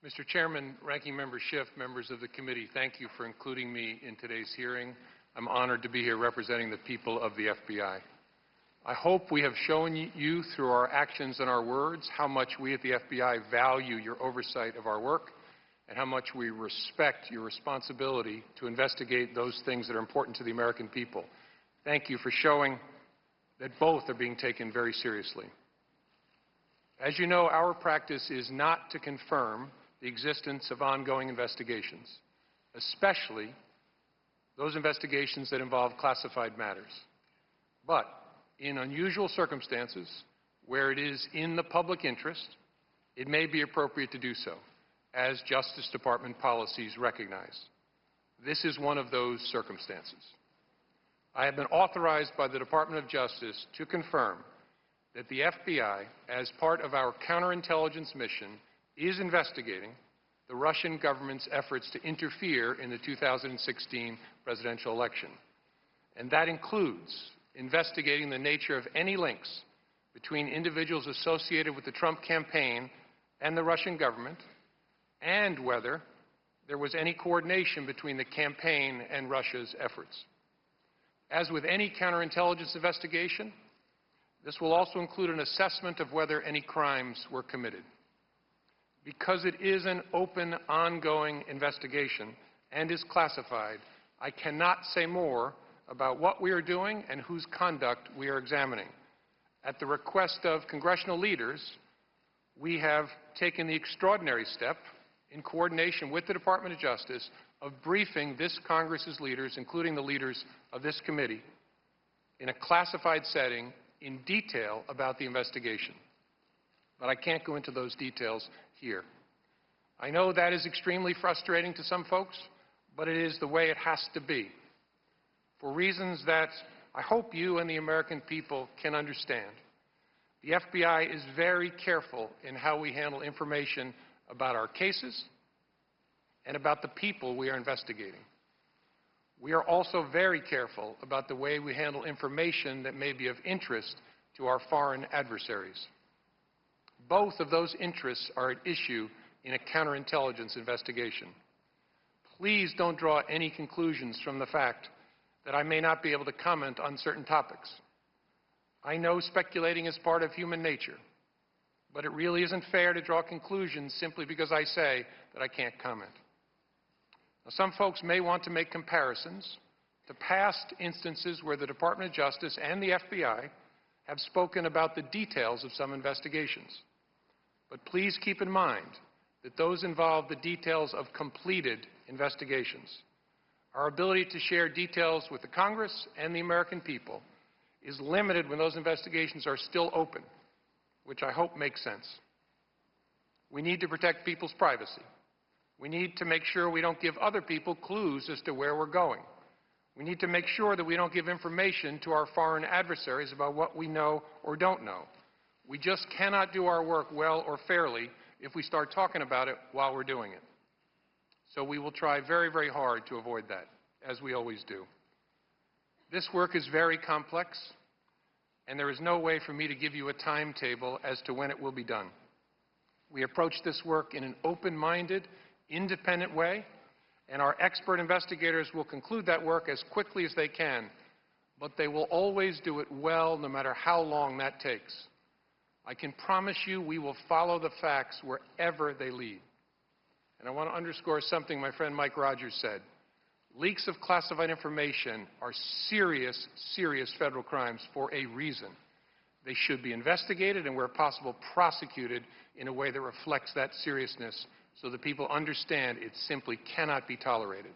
Mr. Chairman, Ranking Member Schiff, members of the committee, thank you for including me in today's hearing. I'm honored to be here representing the people of the FBI. I hope we have shown you through our actions and our words how much we at the FBI value your oversight of our work and how much we respect your responsibility to investigate those things that are important to the American people. Thank you for showing that both are being taken very seriously. As you know, our practice is not to confirm the existence of ongoing investigations, especially those investigations that involve classified matters. But in unusual circumstances, where it is in the public interest, it may be appropriate to do so, as Justice Department policies recognize. This is one of those circumstances. I have been authorized by the Department of Justice to confirm that the FBI, as part of our counterintelligence mission, is investigating the Russian government's efforts to interfere in the 2016 presidential election. And that includes investigating the nature of any links between individuals associated with the Trump campaign and the Russian government, and whether there was any coordination between the campaign and Russia's efforts. As with any counterintelligence investigation, this will also include an assessment of whether any crimes were committed. Because it is an open, ongoing investigation and is classified, I cannot say more about what we are doing and whose conduct we are examining. At the request of congressional leaders, we have taken the extraordinary step, in coordination with the Department of Justice, of briefing this Congress's leaders, including the leaders of this committee, in a classified setting in detail about the investigation. But I can't go into those details here. I know that is extremely frustrating to some folks, but it is the way it has to be, for reasons that I hope you and the American people can understand. The FBI is very careful in how we handle information about our cases and about the people we are investigating. We are also very careful about the way we handle information that may be of interest to our foreign adversaries. Both of those interests are at issue in a counterintelligence investigation. Please don't draw any conclusions from the fact that I may not be able to comment on certain topics. I know speculating is part of human nature, but it really isn't fair to draw conclusions simply because I say that I can't comment. Now, some folks may want to make comparisons to past instances where the Department of Justice and the FBI have spoken about the details of some investigations. But please keep in mind that those involve the details of completed investigations. Our ability to share details with the Congress and the American people is limited when those investigations are still open, which I hope makes sense. We need to protect people's privacy. We need to make sure we don't give other people clues as to where we're going. We need to make sure that we don't give information to our foreign adversaries about what we know or don't know. We just cannot do our work well or fairly if we start talking about it while we're doing it. So we will try very, very hard to avoid that, as we always do. This work is very complex, and there is no way for me to give you a timetable as to when it will be done. We approach this work in an open-minded, independent way, and our expert investigators will conclude that work as quickly as they can, but they will always do it well, no matter how long that takes. I can promise you we will follow the facts wherever they lead. And I want to underscore something my friend Mike Rogers said. Leaks of classified information are serious, serious federal crimes for a reason. They should be investigated and, where possible, prosecuted in a way that reflects that seriousness so that people understand it simply cannot be tolerated.